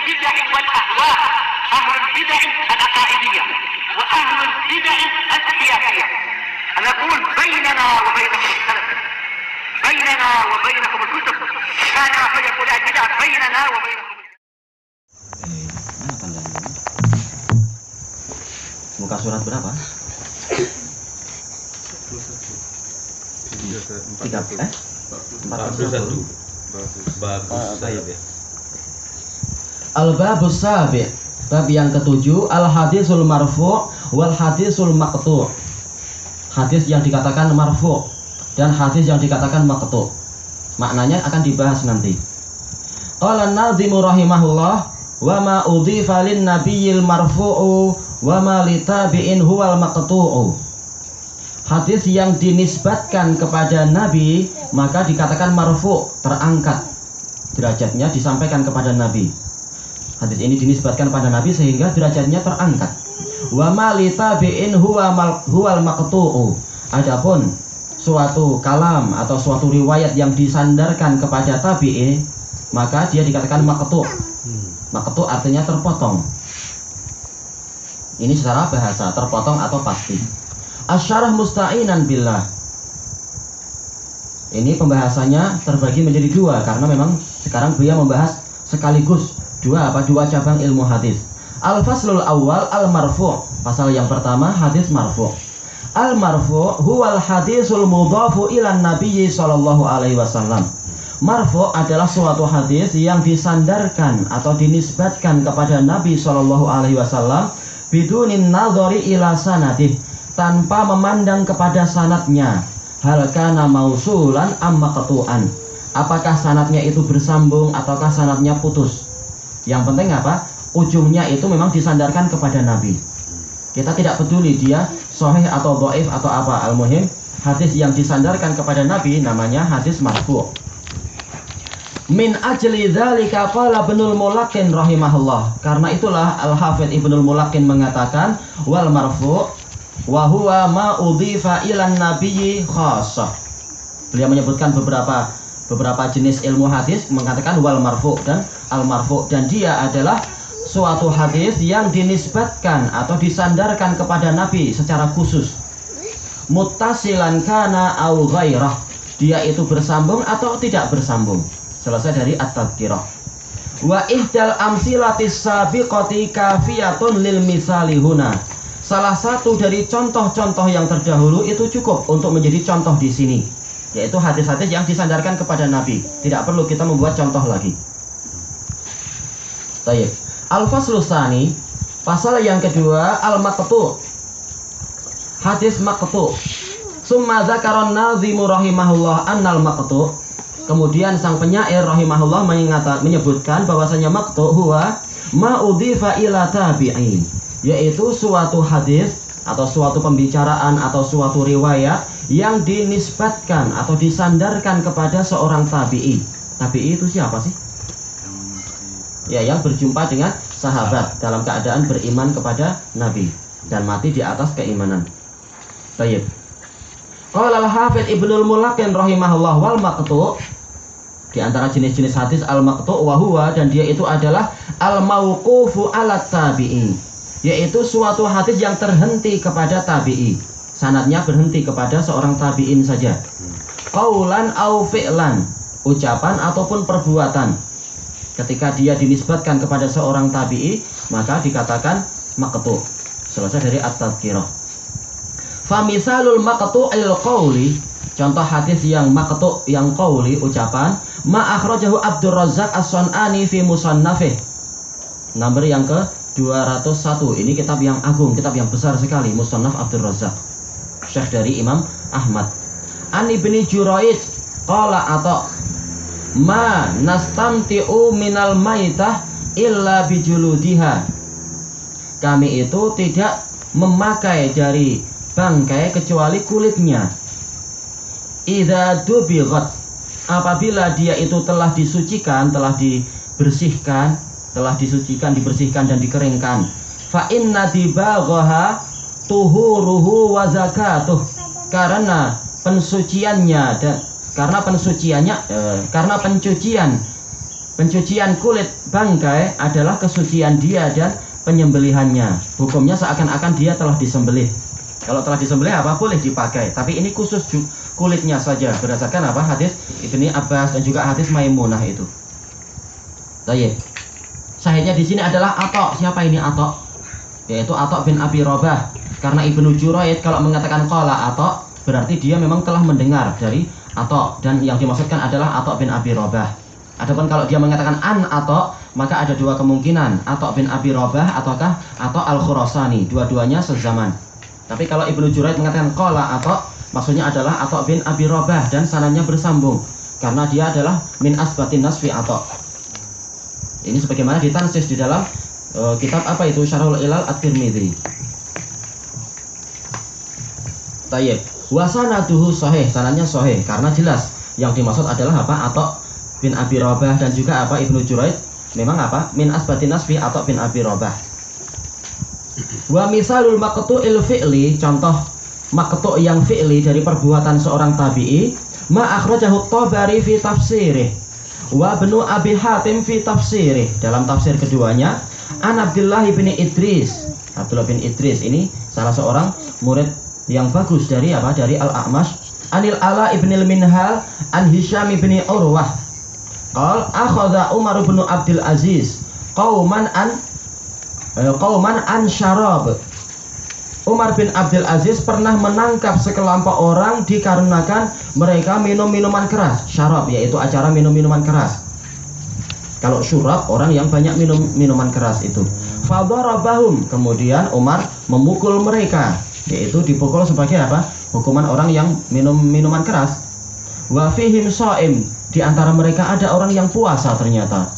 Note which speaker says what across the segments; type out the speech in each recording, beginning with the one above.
Speaker 1: البدع والأهواء، أهل البدع العقائدية وأهل البدع السياسية. أنا أقول بيننا وبينكم السلف، بيننا وبينكم الكتب، كان فيقول البدع بيننا وبينكم.
Speaker 2: Mana tandanya? Muka surat berapa?
Speaker 3: 41. Bagus saya ya.
Speaker 2: Al-babus sabi', bab yang ketujuh, al-hadisul marfu' wal hadisul maqtu'. Hadis yang dikatakan marfu' dan hadis yang dikatakan maqtu'. Maknanya akan dibahas nanti. Qala an-nadhimu rahimahullah, wa ma udhifa lin nabiyil marfu'u wa ma litabi'in huwal maqtu'u. Hadis yang dinisbatkan kepada Nabi maka dikatakan marfu', terangkat derajatnya, disampaikan kepada Nabi. Hadis ini dinisbatkan pada Nabi sehingga derajatnya terangkat. Wa ma litabi'in huwal maqtu'u. Adapun suatu kalam atau suatu riwayat yang disandarkan kepada tabi'i maka dia dikatakan maqtu'. Maqtu' artinya terpotong. Ini secara bahasa, terpotong atau pasti. Asyarah musta'inan billah. Ini pembahasannya terbagi menjadi dua karena memang sekarang beliau membahas sekaligus dua cabang ilmu hadis. Al-faslul awal al-marfu'. Pasal yang pertama hadis marfu'. Al-marfu' huwal hadisul mudhafu ilan nabiyyi sallallahu alaihi wasallam. Marfu' adalah suatu hadis yang disandarkan atau dinisbatkan kepada Nabi sallallahu alaihi wasallam bidunin nadhari ila sanadih, tanpa memandang kepada sanadnya. Hal kana mausulan amma qatu'an. Apakah sanadnya itu bersambung ataukah sanadnya putus? Yang penting apa? Ujungnya itu memang disandarkan kepada Nabi. Kita tidak peduli dia sahih atau dhaif atau apa. Al-muhim hadis yang disandarkan kepada Nabi namanya hadis marfu'. Min ajli dzalika qala Ibnul Mulaqqin rahimahullah. Karena itulah Al-Hafidz Ibnul Mulaqqin mengatakan wal marfu' wa huwa ma udhifa ilan nabiyyi khassah. Beliau menyebutkan beberapa jenis ilmu hadis, mengatakan wal marfu' dan al marfu', dan dia adalah suatu hadis yang dinisbatkan atau disandarkan kepada Nabi secara khusus. Muttasilan kana au ghairah. Dia itu bersambung atau tidak bersambung. Selesai dari at-tadhkirah. Wa ihdal amsilatis sabiqati kafiyatun lil misali huna. Salah satu dari contoh-contoh yang terdahulu itu cukup untuk menjadi contoh di sini, yaitu hadis-hadis yang disandarkan kepada Nabi. Tidak perlu kita membuat contoh lagi. Baik. Al-faslu tsani, pasal yang kedua, al-maqtu'. Hadis maqtu'. Summa dzakara an-nadhimu rahimahullah annal maqtu'. Kemudian sang penyair rahimahullah menyebutkan bahwasanya maqtu' huwa ma udhifa ila tabi'in, yaitu suatu hadis atau suatu pembicaraan atau suatu riwayat yang dinisbatkan atau disandarkan kepada seorang tabi'i. Tabi'i itu siapa sih? Ya, yang berjumpa dengan sahabat dalam keadaan beriman kepada Nabi dan mati di atas keimanan. Baik. Qala al-Hafidz Ibnul Mulaqqin rahimahullah wal maqtu', di antara jenis-jenis hadis al-maqtu' wa huwa, dan dia itu adalah al-mauqufu 'ala tabi'i, yaitu suatu hadis yang terhenti kepada tabi'i. Sanadnya berhenti kepada seorang tabi'in saja. Qaulan au fi'lan, ucapan ataupun perbuatan. Ketika dia dinisbatkan kepada seorang tabi'i, maka dikatakan maqtu'. Selesai dari at-tadhkirah. Fa misalul maqtu'il qauli, contoh hadis yang maqtu' yang qauli, ucapan, ma akhrajahu Abdur Razzaq As-Sun'ani fi musannafih. Nomor yang ke-201. Ini kitab yang agung, kitab yang besar sekali, Musannaf Abdur Razzaq, syekh dari Imam Ahmad. An Ibni Juraij qala ata ma nastamti'u minal maitah illa bijuludiha. Kami itu tidak memakai dari bangkai kecuali kulitnya. Idza dubighat, apabila dia itu telah disucikan, telah dibersihkan, dibersihkan dan dikeringkan. Fa inna dibaghaha tuhuruhu wa zakatuh, karena pensuciannya dan karena pencucian pencucian kulit bangkai adalah kesucian dia dan penyembelihannya. Hukumnya seakan-akan dia telah disembelih. Kalau telah disembelih apa boleh dipakai, tapi ini khusus kulitnya saja berdasarkan apa hadis Ibni Abbas dan juga hadis Maimunah itu. Baik. Sahihnya di sini adalah Atok. Siapa ini Atok? Yaitu Atok bin Abi Robah. Karena Ibnu Juraid kalau mengatakan qala Atok berarti dia memang telah mendengar dari Atok, dan yang dimaksudkan adalah Atok bin Abi Robah. Adapun kalau dia mengatakan an Atok, maka ada dua kemungkinan, Atok bin Abi Robah ataukah Atok Al-Khurasani, dua-duanya sezaman. Tapi kalau Ibnu Juraid mengatakan qala Atok, maksudnya adalah Atok bin Abi Robah dan sanadnya bersambung karena dia adalah min asbatin nas fi Atok. Ini sebagaimana ditansis di dalam kitab apa itu Syarhul Ilal At-Tirmidzi. Tayyib. Wa sanaduhu sahih, sanadnya sahih karena jelas yang dimaksud adalah apa? Atok bin Abi Robah dan juga apa Ibnu Juraid memang apa? Min asbatin nas fi Atok bin Abi Robah. Wa misalul maqtu'il fi'li, contoh maqtu' yang fi'li dari perbuatan seorang tabi'i, ma akhrajahu Tabari fi tafsirih wa Ibnu Abi Hatim fi tafsirih, dalam tafsir keduanya, an Abdullah bin Idris. Abdullah bin Idris ini salah seorang murid yang bagus dari apa? Dari Al-A'mash, anil Ala ibn al-Minhal an Hisham bin Urwah. Qal akhadha Umar bin Abdul Aziz qauman an syarab. Umar bin Abdul Aziz pernah menangkap sekelompok orang dikarenakan mereka minum minuman keras. Syarab yaitu acara minum minuman keras. Kalau syurab orang yang banyak minum minuman keras itu. Fadarabahum, kemudian Umar memukul mereka, yaitu dipukul sebagai apa? Hukuman orang yang minum minuman keras. Wa fihim shaim, di antara mereka ada orang yang puasa ternyata.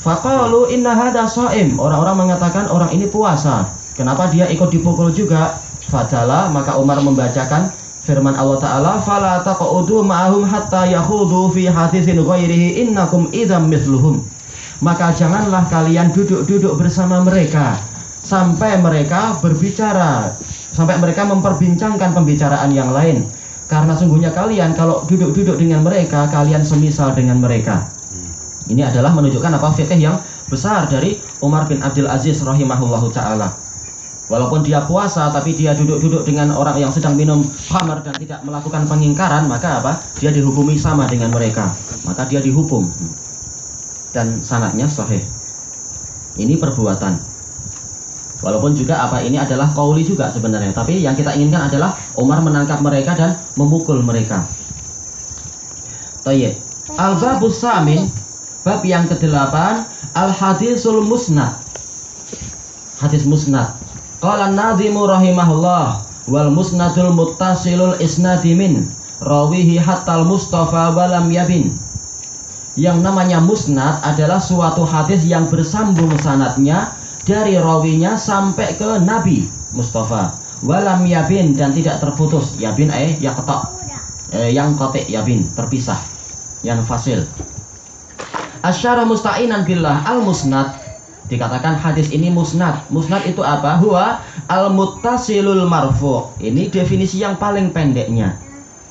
Speaker 2: Faqalu inna hadza shaim, orang-orang mengatakan orang ini puasa. Kenapa dia ikut dipukul juga? Fadala, maka Umar membacakan firman Allah Ta'ala, fala taq'udu ma'ahum hatta yakhudu fi haditsin ghairihi innakum idzam mithluhum. Maka janganlah kalian duduk-duduk bersama mereka sampai mereka berbicara, sampai mereka memperbincangkan pembicaraan yang lain, karena sungguhnya kalian kalau duduk-duduk dengan mereka, kalian semisal dengan mereka. Ini adalah menunjukkan apa? Fikih yang besar dari Umar bin Abdul Aziz rahimahullahu ta'ala. Walaupun dia puasa, tapi dia duduk-duduk dengan orang yang sedang minum khamar dan tidak melakukan pengingkaran, maka apa? Dia dihukumi sama dengan mereka. Maka dia dihukum. Dan sanadnya sahih. Ini perbuatan. Walaupun juga apa ini adalah qauli juga sebenarnya, tapi yang kita inginkan adalah Umar menangkap mereka dan memukul mereka. Tayyib. Al-babus samin, bab yang ke-8, al-hadisul musnad. Hadis musnad. Qala an-nadhimu rahimahullah, wal musnadul muttasilul isnadi min rawihi hatta al-mustafa walam yabin. Yang namanya musnad adalah suatu hadis yang bersambung sanadnya dari rawinya sampai ke Nabi Mustafa, walam yabin, dan tidak terputus. Yabin yaqta, yang qati, yabin terpisah, yang fasil. Asyara musta'inan billah, al-musnad dikatakan hadis ini musnad. Musnad itu apa? Huwa al-muttasilul marfu'. Ini definisi yang paling pendeknya.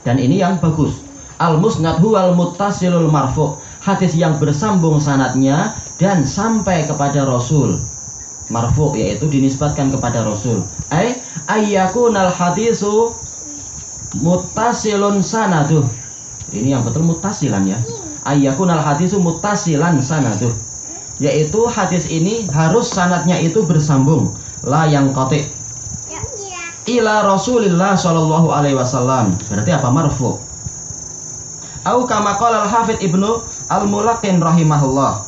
Speaker 2: Dan ini yang bagus. Al-musnad huwa al-muttasilul marfu'. Hadis yang bersambung sanadnya dan sampai kepada Rasul. Marfu' yaitu dinisbatkan kepada Rasul. Ayyakunal hadisu muttasilun sanaduh. Ini yang betul muttasilan ya. Ayyakunal hadisu muttasilan sanaduh. Yaitu hadis ini harus sanadnya itu bersambung, la yang qati' ila Rasulillah sallallahu alaihi wasallam. Berarti apa? Marfu'. Au kama qala al-Hafidz Ibnu Al-Mulaqqin rahimahullah,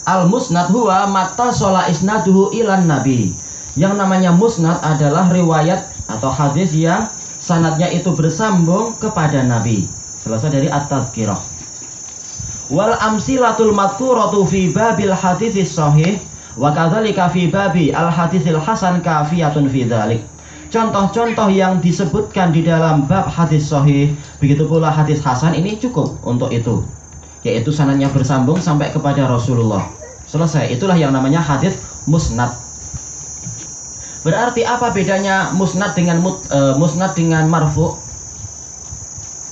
Speaker 2: al-musnad huwa mattasala isnaduhu ilan nabi. Yang namanya musnad adalah riwayat atau hadis yang sanadnya itu bersambung kepada Nabi. Selesai dari at-tadhkirah. Wal amsilatul madhkuratu fi babil haditsis sahih wa kadzalika fi babi al haditsil hasan kafiyatun fi dzalik. Contoh-contoh yang disebutkan di dalam bab hadis sahih, begitu pula hadis hasan, ini cukup untuk itu, yaitu sanadnya bersambung sampai kepada Rasulullah. Selesai. Itulah yang namanya hadis musnad. Berarti apa bedanya musnad dengan marfu'?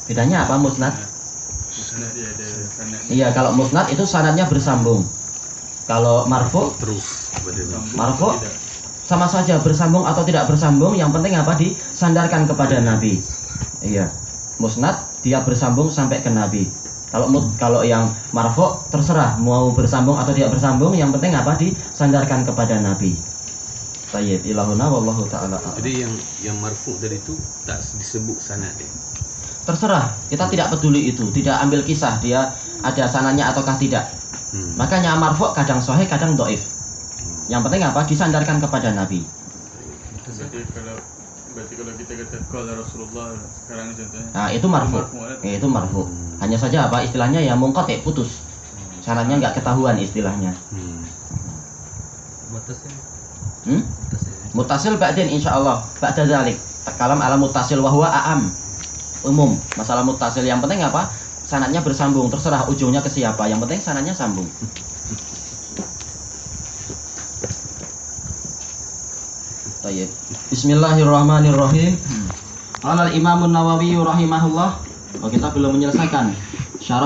Speaker 2: Bedanya apa musnad?
Speaker 3: Musnad ada
Speaker 2: Iya, kalau musnad itu sanadnya bersambung. Kalau marfu
Speaker 3: Terus
Speaker 2: marfu sama saja bersambung atau tidak bersambung, yang penting apa? Disandarkan kepada Nabi. Iya. Musnad dia bersambung sampai ke Nabi. Kalau yang marfu terserah mau bersambung atau tidak bersambung, yang penting apa? Disandarkan kepada Nabi. Tayyib ilahuna wallahu taala.
Speaker 3: Jadi yang marfu tadi itu tak disebut sanad ya.
Speaker 2: Terserah, kita tidak peduli itu, tidak ambil kisah dia ada sanadnya ataukah tidak. Makanya marfu kadang sahih, kadang dhaif. Yang penting apa? Disandarkan kepada Nabi.
Speaker 4: Berarti kalau kita kata qala Rasulullah sekarang contohnya.
Speaker 2: Nah, itu marfu. Itu marfu. Hanya saja apa istilahnya ya munqati, putus. Sanadnya nggak ketahuan istilahnya. Muttasil ba'din insyaallah. Ba'da dzalik. Kalam ala muttasil wa huwa a'am. Umum. Masalah muttasil yang penting apa? Sanadnya bersambung, terserah ujungnya ke siapa. Yang penting sanadnya sambung. Tayyib. Bismillahirrahmanirrahim. Qala al-Imam an-Nawawi rahimahullah. Oh, kita belum menyelesaikan syarah